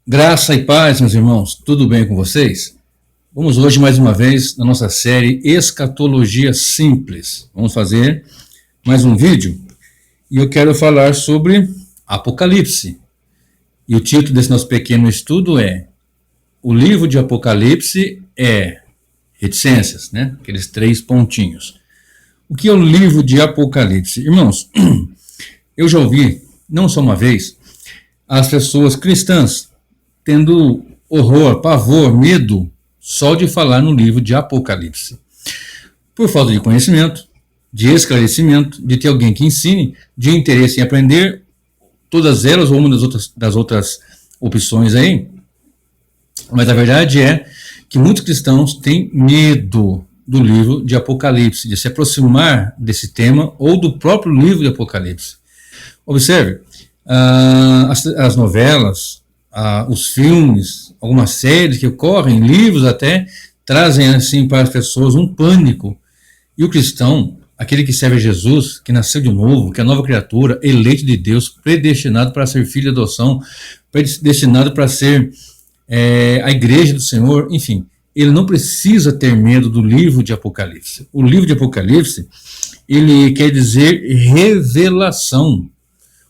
Graça e paz, meus irmãos, tudo bem com vocês? Vamos hoje mais uma vez na nossa série Escatologia Simples. Vamos fazer mais um vídeo e eu quero falar sobre Apocalipse. E o título desse nosso pequeno estudo é O livro de Apocalipse é reticências, né? Aqueles 3 pontinhos. O que é o livro de Apocalipse? Irmãos, eu já ouvi, não só uma vez, as pessoas cristãs tendo horror, pavor, medo, só de falar no livro de Apocalipse. Por falta de conhecimento, de esclarecimento, de ter alguém que ensine, de interesse em aprender, todas elas ou uma das outras opções aí. Mas a verdade é que muitos cristãos têm medo do livro de Apocalipse, de se aproximar desse tema ou do próprio livro de Apocalipse. Observe, as novelas, os filmes, algumas séries que ocorrem, livros até, trazem assim para as pessoas um pânico. E o cristão, aquele que serve a Jesus, que nasceu de novo, que é nova criatura, eleito de Deus, predestinado para ser filho de adoção, predestinado para ser a igreja do Senhor, enfim, ele não precisa ter medo do livro de Apocalipse. O livro de Apocalipse, ele quer dizer revelação.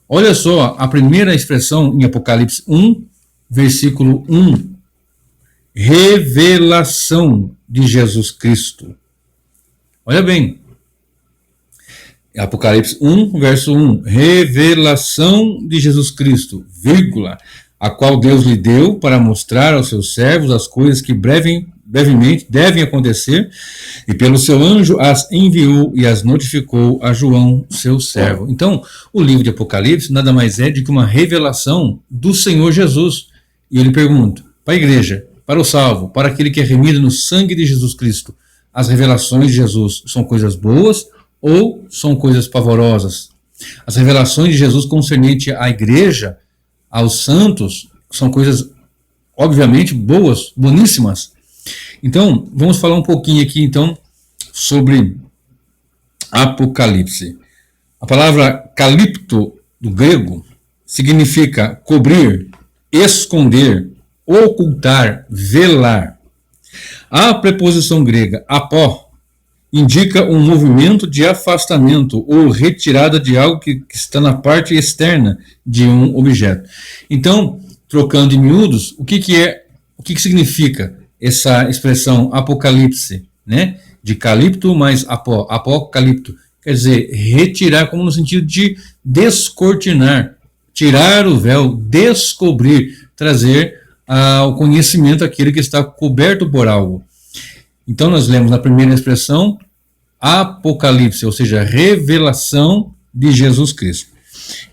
Olha só, a primeira expressão em Apocalipse 1, versículo 1, revelação de Jesus Cristo. Olha bem, Apocalipse 1, verso 1, revelação de Jesus Cristo, vírgula, a qual Deus lhe deu para mostrar aos seus servos as coisas que brevemente devem acontecer, e pelo seu anjo as enviou e as notificou a João, seu servo. Então, o livro de Apocalipse nada mais é do que uma revelação do Senhor Jesus. E ele pergunta para a igreja, para o salvo, para aquele que é remido no sangue de Jesus Cristo, as revelações de Jesus são coisas boas ou são coisas pavorosas? As revelações de Jesus concernente à igreja, aos santos, são coisas obviamente boas, boníssimas. Então, vamos falar um pouquinho aqui então sobre Apocalipse. A palavra calipto, do grego, significa cobrir, esconder, ocultar, velar. A preposição grega apó indica um movimento de afastamento ou retirada de algo que está na parte externa de um objeto. Então, trocando em miúdos, o que significa essa expressão apocalipse, né? De calipto mais apocalipto, quer dizer, retirar, como no sentido de descortinar, tirar o véu, descobrir, trazer ao conhecimento aquele que está coberto por algo. Então nós lemos na primeira expressão Apocalipse, ou seja, revelação de Jesus Cristo.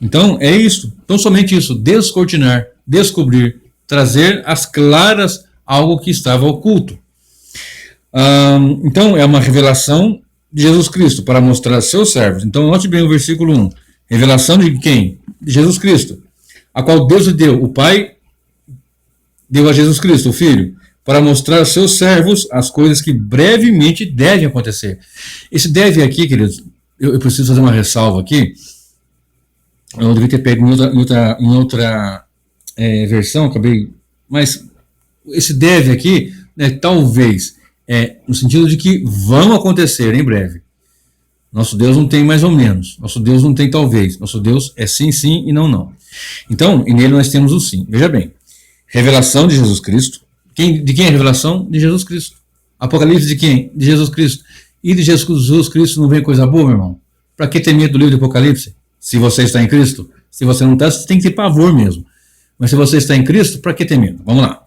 Então é isso, então somente isso, descortinar, descobrir, trazer às claras algo que estava oculto. Então é uma revelação de Jesus Cristo para mostrar a seus servos. Então note bem o versículo 1, revelação de quem? De Jesus Cristo, a qual Deus lhe deu, o Pai deu a Jesus Cristo, o Filho, para mostrar aos seus servos as coisas que brevemente devem acontecer. Esse deve aqui, queridos, eu preciso fazer uma ressalva aqui. Eu devia ter pego em outra versão, acabei. Mas esse deve aqui, né, talvez, no sentido de que vão acontecer em breve. Nosso Deus não tem mais ou menos. Nosso Deus não tem talvez. Nosso Deus é sim, sim e não, não. Então, e nele nós temos o sim. Veja bem. Revelação de Jesus Cristo. De quem é a revelação? De Jesus Cristo. Apocalipse de quem? De Jesus Cristo. E de Jesus Cristo não vem coisa boa, meu irmão? Para que ter medo do livro de Apocalipse? Se você está em Cristo. Se você não está, você tem que ter pavor mesmo. Mas se você está em Cristo, para que ter medo? Vamos lá.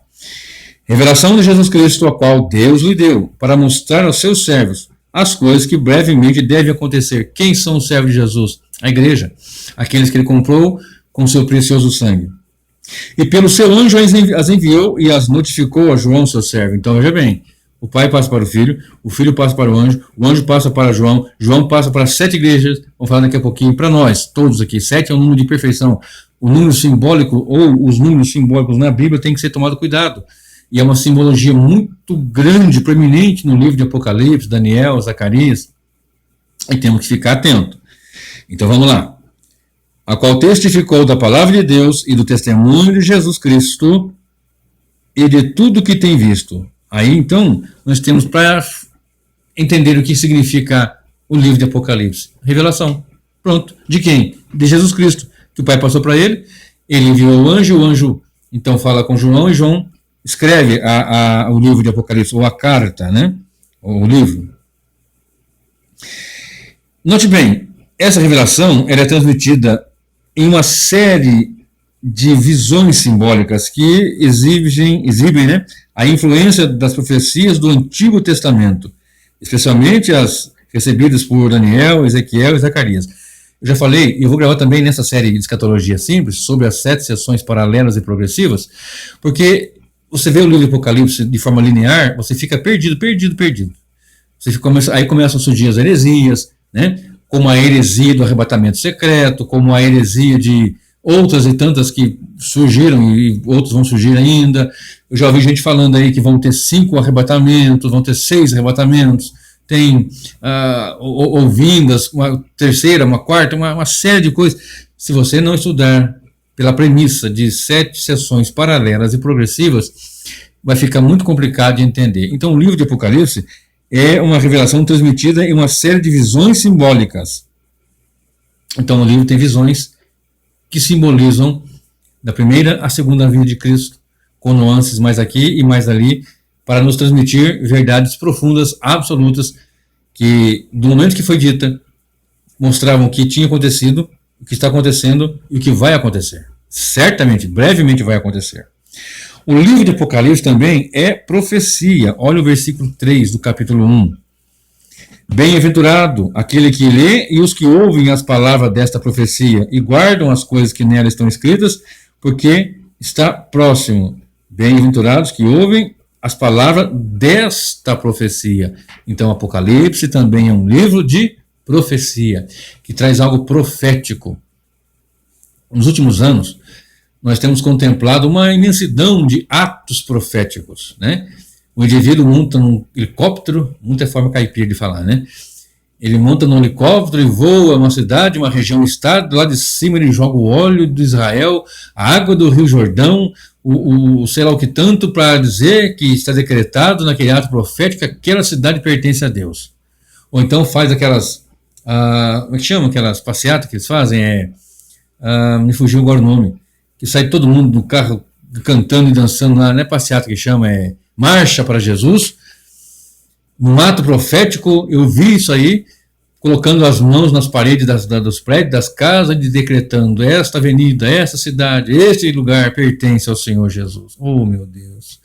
Revelação de Jesus Cristo, a qual Deus lhe deu, para mostrar aos seus servos as coisas que brevemente devem acontecer. Quem são os servos de Jesus? A igreja. Aqueles que ele comprou com seu precioso sangue. E pelo seu anjo as enviou e as notificou a João, seu servo. Então veja bem, o Pai passa para o Filho passa para o anjo passa para João, João passa para 7 igrejas, vamos falar daqui a pouquinho, para nós, todos aqui. 7 é um número de perfeição. O número simbólico, ou os números simbólicos na Bíblia tem que ser tomado cuidado. E é uma simbologia muito grande, proeminente no livro de Apocalipse, Daniel, Zacarias, e temos que ficar atento. Então vamos lá. A qual testificou da palavra de Deus e do testemunho de Jesus Cristo, e de tudo que tem visto. Aí, então, nós temos para entender o que significa o livro de Apocalipse. Revelação. Pronto. De quem? De Jesus Cristo, que o Pai passou para ele, ele enviou o anjo então fala com João, e João escreve o livro de Apocalipse, ou a carta, né? O livro. Note bem, essa revelação ela é transmitida em uma série de visões simbólicas que exibem, né, a influência das profecias do Antigo Testamento, especialmente as recebidas por Daniel, Ezequiel e Zacarias. Eu já falei, e eu vou gravar também nessa série de escatologia simples, sobre as 7 sessões paralelas e progressivas, porque você vê o livro de Apocalipse de forma linear, você fica perdido. Aí começam a surgir as heresias, né? Como a heresia do arrebatamento secreto, como a heresia de outras e tantas que surgiram e outros vão surgir ainda. Eu já ouvi gente falando aí que vão ter 5 arrebatamentos, vão ter 6 arrebatamentos, tem ouvindas, uma terceira, uma quarta, uma série de coisas. Se você não estudar pela premissa de 7 sessões paralelas e progressivas, vai ficar muito complicado de entender. Então, o livro de Apocalipse é uma revelação transmitida em uma série de visões simbólicas. Então, o livro tem visões que simbolizam da primeira à segunda vinda de Cristo, com nuances mais aqui e mais ali, para nos transmitir verdades profundas, absolutas, que do momento que foi dita, mostravam o que tinha acontecido, o que está acontecendo e o que vai acontecer. Certamente, brevemente vai acontecer. O livro de Apocalipse também é profecia. Olha o versículo 3 do capítulo 1. Bem-aventurado aquele que lê e os que ouvem as palavras desta profecia e guardam as coisas que nela estão escritas, porque está próximo. Bem-aventurados que ouvem as palavras desta profecia. Então, Apocalipse também é um livro de profecia, que traz algo profético. Nos últimos anos, nós temos contemplado uma imensidão de atos proféticos, né? O indivíduo monta num helicóptero, muita forma caipira de falar, né? Ele monta num helicóptero e voa uma cidade, uma região, um estado, lá de cima ele joga o óleo de Israel, a água do Rio Jordão, o sei lá o que tanto, para dizer que está decretado naquele ato profético que aquela cidade pertence a Deus. Ou então faz aquelas, como é que chama? Aquelas passeatas que eles fazem, me fugiu agora o nome, que sai todo mundo no carro cantando e dançando lá, não é passeata que chama, é marcha para Jesus. Num ato profético, eu vi isso aí, colocando as mãos nas paredes dos prédios, das casas, e decretando: esta avenida, esta cidade, este lugar pertence ao Senhor Jesus. Oh, meu Deus!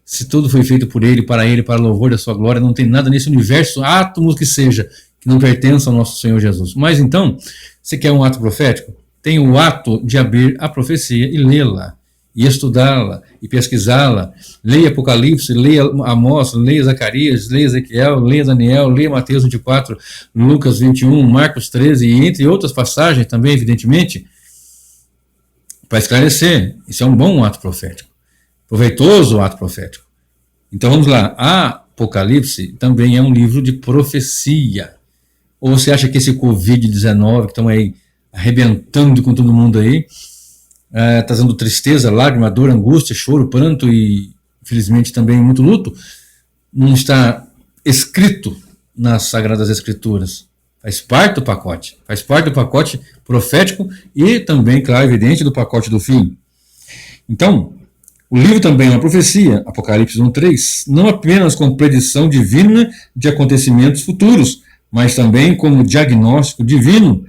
Se tudo foi feito por Ele, para louvor da sua glória, não tem nada nesse universo, átomos que seja, que não pertença ao nosso Senhor Jesus. Mas então, você quer um ato profético? Tem o ato de abrir a profecia e lê-la, e estudá-la, e pesquisá-la. Leia Apocalipse, leia Amós, leia Zacarias, leia Ezequiel, leia Daniel, leia Mateus 24, Lucas 21, Marcos 13, e entre outras passagens também, evidentemente, para esclarecer. Isso é um bom ato profético, proveitoso ato profético. Então vamos lá, Apocalipse também é um livro de profecia. Ou você acha que esse Covid-19, que estão aí arrebentando com todo mundo aí, trazendo tristeza, lágrima, dor, angústia, choro, pranto e, infelizmente, também muito luto, não está escrito nas Sagradas Escrituras. Faz parte do pacote profético e também, claro, evidente, do pacote do fim. Então, o livro também é uma profecia, Apocalipse 1:3, não apenas como predição divina de acontecimentos futuros, mas também como diagnóstico divino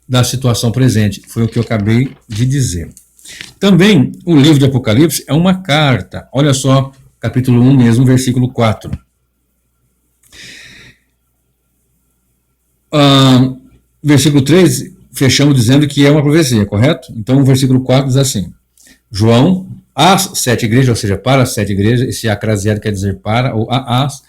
da situação presente. Foi o que eu acabei de dizer. Também o livro de Apocalipse é uma carta. Olha só, capítulo 1 mesmo, versículo 4. Versículo 3, fechamos dizendo que é uma profecia, correto? Então o versículo 4 diz assim: João, às 7 igrejas, ou seja, para as 7 igrejas, esse acraseado quer dizer para, ou às.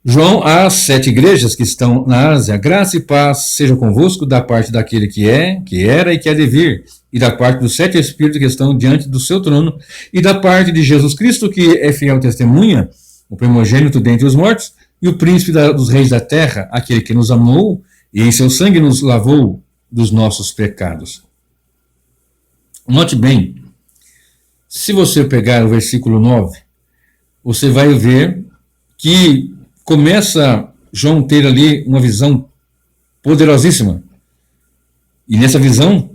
João, às 7 igrejas que estão na Ásia, graça e paz seja convosco da parte daquele que é, que era e que há de vir, e da parte dos 7 Espíritos que estão diante do seu trono, e da parte de Jesus Cristo, que é fiel testemunha, o primogênito dentre os mortos, e o príncipe dos reis da terra, aquele que nos amou, e em seu sangue nos lavou dos nossos pecados. Note bem, Se você pegar o versículo 9, você vai ver que começa João ter ali uma visão poderosíssima. E nessa visão,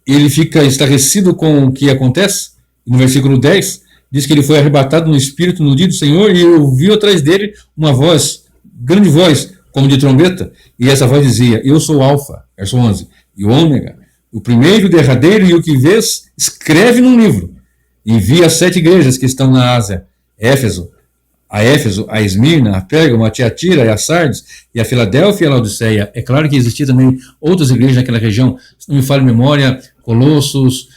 ele fica estarrecido com o que acontece. No versículo 10, diz que ele foi arrebatado no Espírito no dia do Senhor e ouviu atrás dele uma voz, grande voz, como de trombeta. E essa voz dizia: eu sou o Alfa, verso 11, e o Ômega, o primeiro, o derradeiro, e o que vês, escreve num livro. Envia as 7 igrejas que estão na Ásia: Éfeso, a Esmirna, a Pérgamo, a Tiatira, a Sardes, e a Filadélfia e a Laodiceia. É claro que existiam também outras igrejas naquela região, se não me falha a memória, Colossos,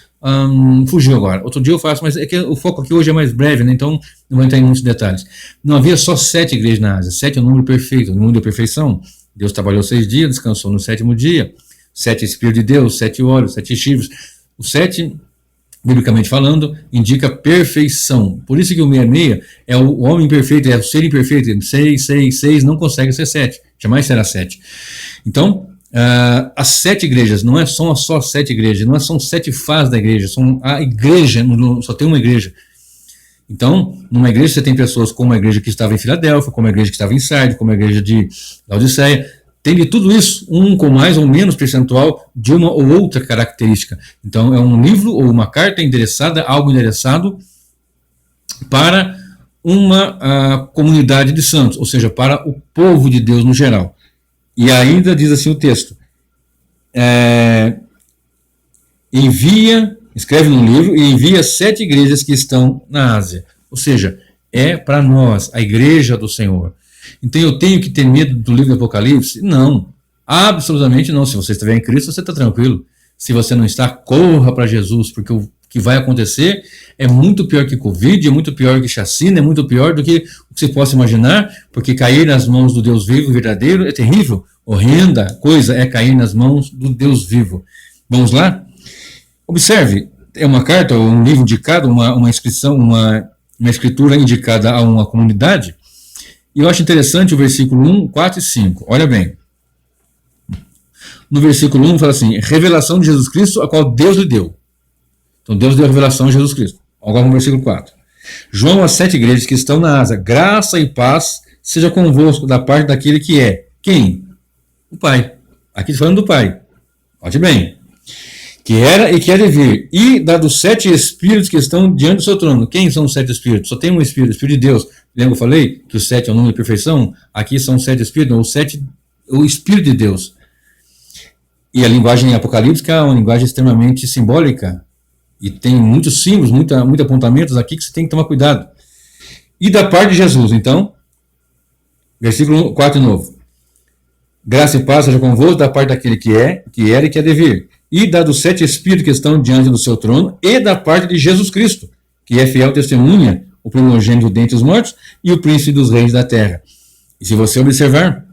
fugiu agora. Outro dia eu faço, mas é que o foco aqui hoje é mais breve, né? Então não vou entrar em muitos detalhes. Não havia só 7 igrejas na Ásia. 7 é o número perfeito, o número da perfeição. Deus trabalhou 6 dias, descansou no 7º dia. 7 Espírito de Deus, 7 olhos, 7 chifres. O 7, biblicamente falando, indica perfeição. Por isso que o 66 é o homem perfeito, é o ser imperfeito. 6 não consegue ser 7. Jamais será 7. Então, as 7 igrejas, não são só 7 igrejas, não são 7 fases da igreja, são a igreja, só tem uma igreja. Então, numa igreja você tem pessoas como a igreja que estava em Filadélfia, como a igreja que estava em Sardes, como a igreja de Laodiceia. Tem de tudo isso, um com mais ou menos percentual de uma ou outra característica. Então, é um livro ou uma carta endereçada, algo endereçado para uma comunidade de santos, ou seja, para o povo de Deus no geral. E ainda diz assim o texto: escreve num livro e envia 7 igrejas que estão na Ásia. Ou seja, é para nós, a igreja do Senhor. Então eu tenho que ter medo do livro do Apocalipse? Não, absolutamente não. Se você estiver em Cristo, você está tranquilo. Se você não está, corra para Jesus, porque o que vai acontecer é muito pior que Covid, é muito pior que chacina, é muito pior do que o que você possa imaginar, porque cair nas mãos do Deus vivo verdadeiro é terrível. Horrenda coisa é cair nas mãos do Deus vivo. Vamos lá? Observe, é uma carta, um livro indicado, uma inscrição, uma escritura indicada a uma comunidade. E eu acho interessante o versículo 1, 4 e 5. Olha bem. No versículo 1 fala assim: revelação de Jesus Cristo, a qual Deus lhe deu. Então Deus deu a revelação de Jesus Cristo. Agora no versículo 4. João às 7 igrejas que estão na Ásia: graça e paz seja convosco da parte daquele que é. Quem? O Pai. Aqui falando do Pai. Note bem. Que era e que há de vir. E dos 7 espíritos que estão diante do seu trono. Quem são os 7 espíritos? Só tem um espírito, o Espírito de Deus. Lembra que eu falei que o 7 é o número de perfeição? Aqui são 7 espíritos, o Espírito de Deus. E a linguagem apocalíptica é uma linguagem extremamente simbólica. E tem muitos símbolos, muitos apontamentos aqui que você tem que tomar cuidado. E da parte de Jesus, então, versículo 4 de novo. Graça e paz seja convosco da parte daquele que é, que era e que há de vir. E dos 7 espíritos que estão diante do seu trono, e da parte de Jesus Cristo, que é fiel testemunha, o primogênito dentre os mortos e o príncipe dos reis da terra. E se você observar,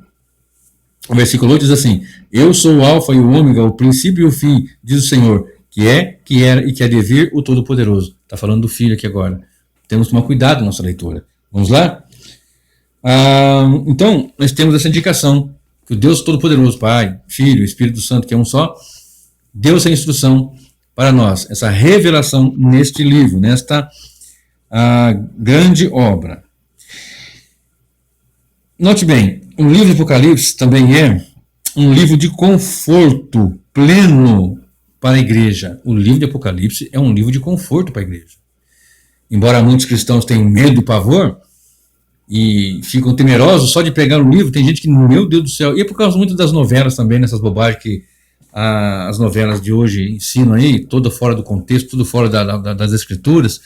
o versículo 8 diz assim: eu sou o alfa e o ômega, o princípio e o fim, diz o Senhor, que é, que era e que há de vir, o Todo-Poderoso. Está falando do Filho aqui agora. Temos que tomar cuidado na nossa leitura. Vamos lá? Então, nós temos essa indicação, que o Deus Todo-Poderoso, Pai, Filho, Espírito Santo, que é um só, deu essa instrução para nós, essa revelação neste livro, nesta grande obra. Note bem, o livro de Apocalipse também é um livro de conforto pleno para a igreja. O livro de Apocalipse é um livro de conforto para a igreja. Embora muitos cristãos tenham medo e pavor e ficam temerosos só de pegar o livro, tem gente que, meu Deus do céu, e é por causa muito das novelas também, nessas bobagens que as novelas de hoje ensinam aí, toda fora do contexto, tudo fora das escrituras,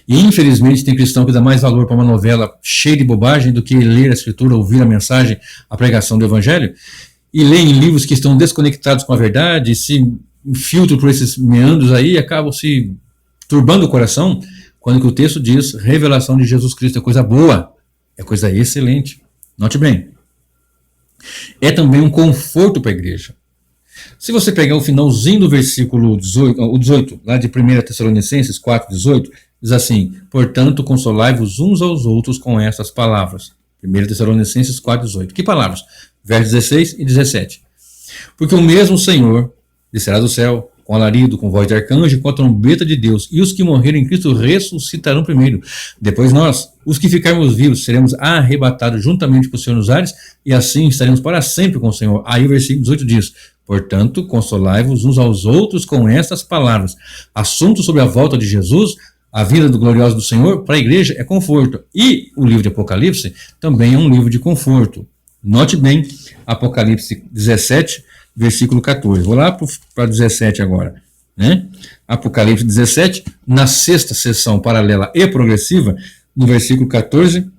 e infelizmente tem cristão que dá mais valor para uma novela cheia de bobagem do que ler a escritura, ouvir a mensagem, a pregação do evangelho, e leem livros que estão desconectados com a verdade, se filtram por esses meandros aí e acabam se turbando o coração, quando que o texto diz revelação de Jesus Cristo é coisa boa, é coisa excelente. Note bem, é também um conforto para a igreja. Se você pegar o finalzinho do versículo 18, lá de 1 Tessalonicenses 4,18, diz assim: portanto, consolai-vos uns aos outros com estas palavras. 1 Tessalonicenses 4,18. Que palavras? Versos 16 e 17. Porque o mesmo Senhor descerá do céu com alarido, com voz de arcanjo, com a trombeta de Deus. E os que morreram em Cristo ressuscitarão primeiro. Depois nós, os que ficarmos vivos, seremos arrebatados juntamente com o Senhor nos ares, e assim estaremos para sempre com o Senhor. Aí o versículo 18 diz: portanto, consolai-vos uns aos outros com estas palavras. Assunto sobre a volta de Jesus, a vinda do glorioso do Senhor, para a igreja é conforto. E o livro de Apocalipse também é um livro de conforto. Note bem, Apocalipse 17, versículo 14. Vou lá para 17 agora. Né? Apocalipse 17, na sexta sessão paralela e progressiva, no versículo 14,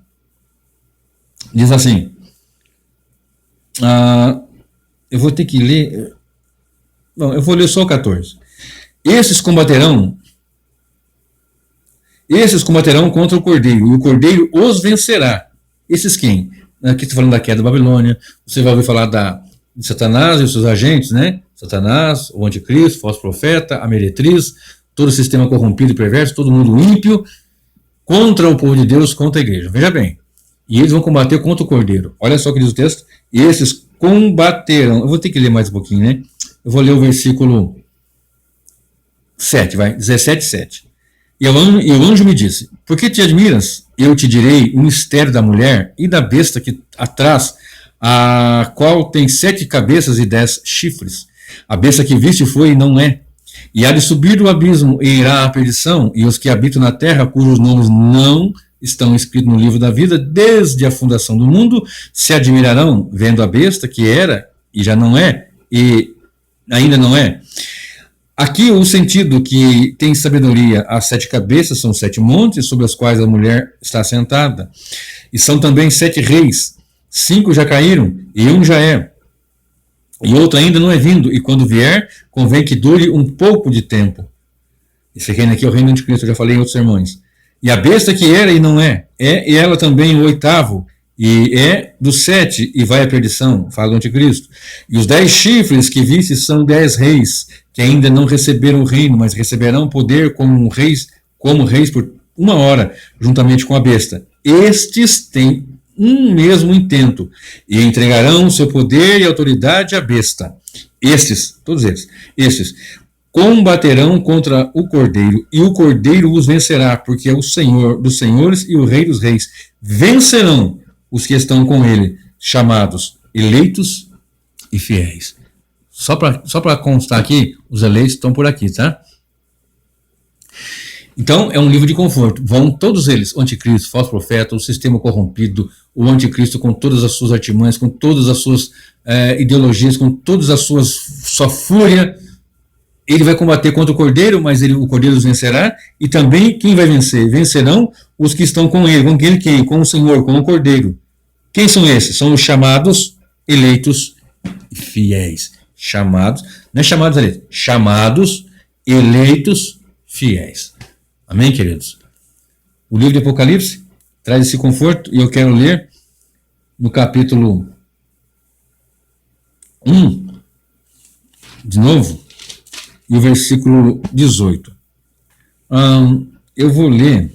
diz assim. Eu vou ter que ler. Bom, eu vou ler só o 14. Esses combaterão contra o Cordeiro, e o Cordeiro os vencerá. Esses quem? Aqui está falando da queda da Babilônia. Você vai ouvir falar de Satanás e os seus agentes, né? Satanás, o anticristo, o falso profeta, a meretriz, todo o sistema corrompido e perverso, todo mundo ímpio, contra o povo de Deus, contra a igreja. Veja bem. E eles vão combater contra o Cordeiro. Olha só o que diz o texto. E esses combaterão. Eu vou ter que ler mais um pouquinho, né? Eu vou ler o versículo 7, vai. 17, 7. E o anjo me disse: por que te admiras? Eu te direi o mistério da mulher e da besta que atrás, a qual tem 7 cabeças e 10 chifres. A besta que viste foi e não é. E há de subir do abismo e irá à perdição, e os que habitam na terra, cujos nomes não estão escritos no livro da vida, desde a fundação do mundo, se admirarão, vendo a besta que era, e já não é, e ainda não é. Aqui o sentido que tem sabedoria, as 7 cabeças são 7 montes sobre os quais a mulher está sentada, e são também 7 reis, 5 já caíram, e um já é, e outro ainda não é vindo, e quando vier, convém que dure um pouco de tempo. Esse reino aqui é o reino do anticristo, eu já falei em outros sermões. E a besta que era e não é e ela também o 8º, e é dos 7, e vai à perdição, fala do anticristo. E os 10 chifres que viste são 10 reis, que ainda não receberam o reino, mas receberão poder como reis por 1 hora, juntamente com a besta. Estes têm um mesmo intento, e entregarão seu poder e autoridade à besta. Todos estes, combaterão contra o Cordeiro, e o Cordeiro os vencerá, porque é o Senhor dos senhores e o Rei dos reis. Vencerão os que estão com ele, chamados eleitos e fiéis. Só para constar aqui, os eleitos estão por aqui, tá? Então, é um livro de conforto. Vão todos eles, o anticristo, o falso profeta, o sistema corrompido, o anticristo com todas as suas artimanhas, com todas as suas ideologias, com todas as sua fúria. Ele vai combater contra o Cordeiro, mas o Cordeiro os vencerá. E também, quem vai vencer? Vencerão os que estão com ele. Com quem? Com o Senhor, com o Cordeiro. Quem são esses? São os chamados, eleitos e fiéis. Chamados, não é chamados eleitos, chamados, eleitos, fiéis. Amém, queridos? O livro de Apocalipse traz esse conforto, e eu quero ler no capítulo 1, de novo, e o versículo 18. Eu vou ler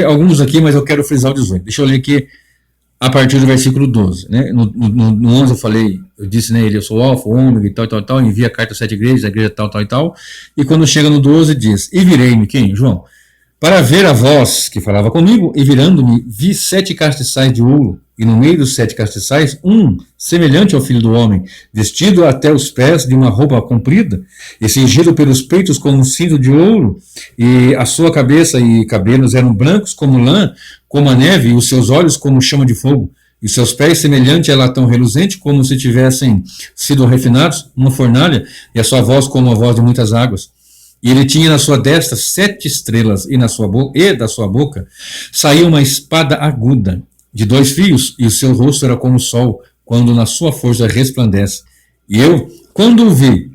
alguns aqui, mas eu quero frisar o 18. Deixa eu ler aqui a partir do versículo 12. Né? No 11 eu disse, né, eu sou o alfa, o ômega e tal, envia a carta às 7 igrejas, a igreja tal, e quando chega no 12 diz: e virei-me, quem? João, para ver a voz que falava comigo, e virando-me, vi 7 castiçais de ouro, e no meio dos 7 castiçais, um semelhante ao Filho do Homem, vestido até os pés de uma roupa comprida, e cingido pelos peitos com um cinto de ouro, e a sua cabeça e cabelos eram brancos como lã, como a neve, e os seus olhos como chama de fogo, e seus pés semelhante a latão reluzente, como se tivessem sido refinados numa fornalha, e a sua voz como a voz de muitas águas. E ele tinha na sua destra 7 estrelas, e da sua boca saía uma espada aguda, de 2 fios, e o seu rosto era como o sol, quando na sua força resplandece. E eu, quando o vi,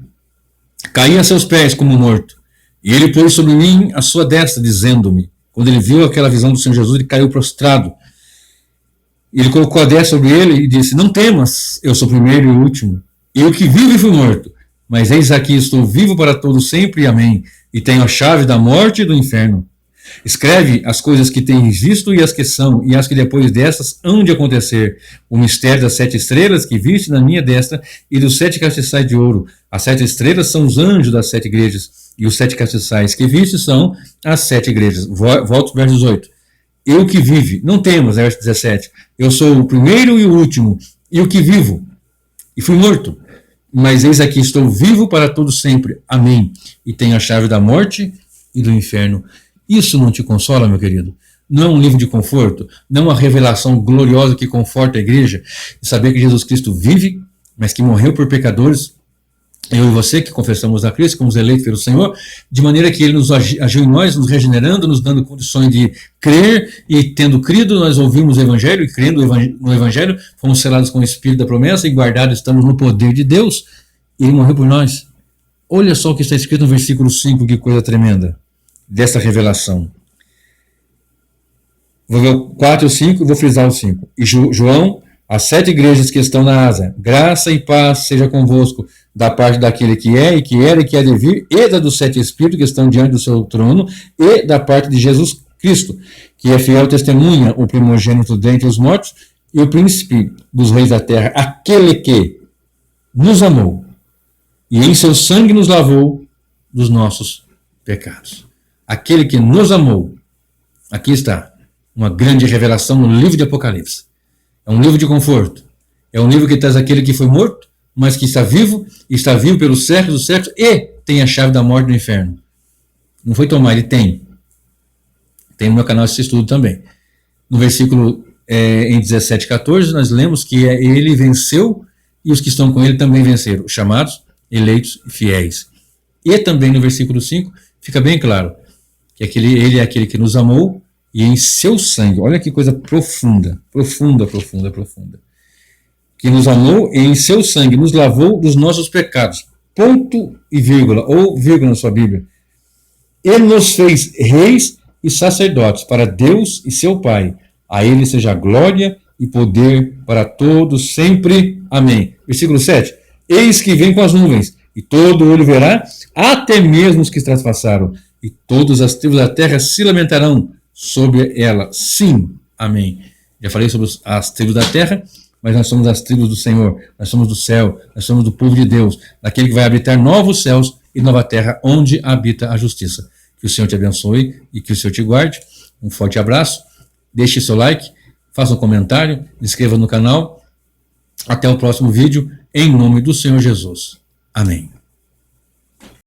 caí a seus pés como morto. E ele pôs sobre mim a sua destra, dizendo-me, quando ele viu aquela visão do Senhor Jesus, ele caiu prostrado. Ele colocou a destra sobre ele e disse: não temas, eu sou o primeiro e o último. E eu que vivo e fui morto, mas eis aqui estou vivo para todo sempre, amém. E tenho a chave da morte e do inferno. Escreve as coisas que tens visto e as que são, e as que depois destas hão de acontecer. O mistério das 7 estrelas que viste na minha destra e dos 7 castiçais de ouro. As 7 estrelas são os anjos das 7 igrejas, e os 7 castiçais que viste são as 7 igrejas. Volto ao verso 18. Eu que vive, não temos, verso 17. Eu sou o primeiro e o último, e o que vivo, e fui morto. Mas eis aqui, estou vivo para todo sempre. Amém. E tenho a chave da morte e do inferno. Isso não te consola, meu querido? Não é um livro de conforto? Não é uma revelação gloriosa que conforta a igreja? De saber que Jesus Cristo vive, mas que morreu por pecadores, eu e você que confessamos a Cristo, como eleitos pelo Senhor, de maneira que Ele nos agiu em nós, nos regenerando, nos dando condições de crer, e tendo crido, nós ouvimos o Evangelho, e crendo no Evangelho, fomos selados com o Espírito da promessa, e guardados estamos no poder de Deus, e Ele morreu por nós. Olha só o que está escrito no versículo 5, que coisa tremenda, dessa revelação. Vou ver o 4 e o 5, vou frisar o 5. E João, as 7 igrejas que estão na Ásia, graça e paz seja convosco, da parte daquele que é, e que era, e que há de vir, e da dos 7 Espíritos que estão diante do seu trono, e da parte de Jesus Cristo, que é fiel testemunha, o primogênito dentre os mortos, e o príncipe dos reis da terra, aquele que nos amou, e em seu sangue nos lavou dos nossos pecados. Aquele que nos amou. Aqui está uma grande revelação no livro de Apocalipse. É um livro de conforto. É um livro que traz aquele que foi morto, mas que está vivo pelos séculos dos séculos, e tem a chave da morte do inferno. Não foi tomar, ele tem. Tem no meu canal esse estudo também. No versículo em 17 e 14, nós lemos que ele venceu, e os que estão com ele também venceram, chamados, eleitos e fiéis. E também no versículo 5, fica bem claro, que ele é aquele que nos amou, e em seu sangue, olha que coisa profunda, profunda, profunda, profunda, que nos amou e em seu sangue nos lavou dos nossos pecados, ponto e vírgula, ou vírgula na sua Bíblia, e nos fez reis e sacerdotes para Deus e seu Pai. A Ele seja glória e poder para todos sempre. Amém. Versículo 7. Eis que vem com as nuvens, e todo olho verá, até mesmo os que traspassaram, e todas as tribos da terra se lamentarão sobre ela. Sim. Amém. Já falei sobre as tribos da terra, mas nós somos as tribos do Senhor, nós somos do céu, nós somos do povo de Deus, daquele que vai habitar novos céus e nova terra, onde habita a justiça. Que o Senhor te abençoe e que o Senhor te guarde. Um forte abraço, deixe seu like, faça um comentário, se inscreva no canal. Até o próximo vídeo, em nome do Senhor Jesus. Amém.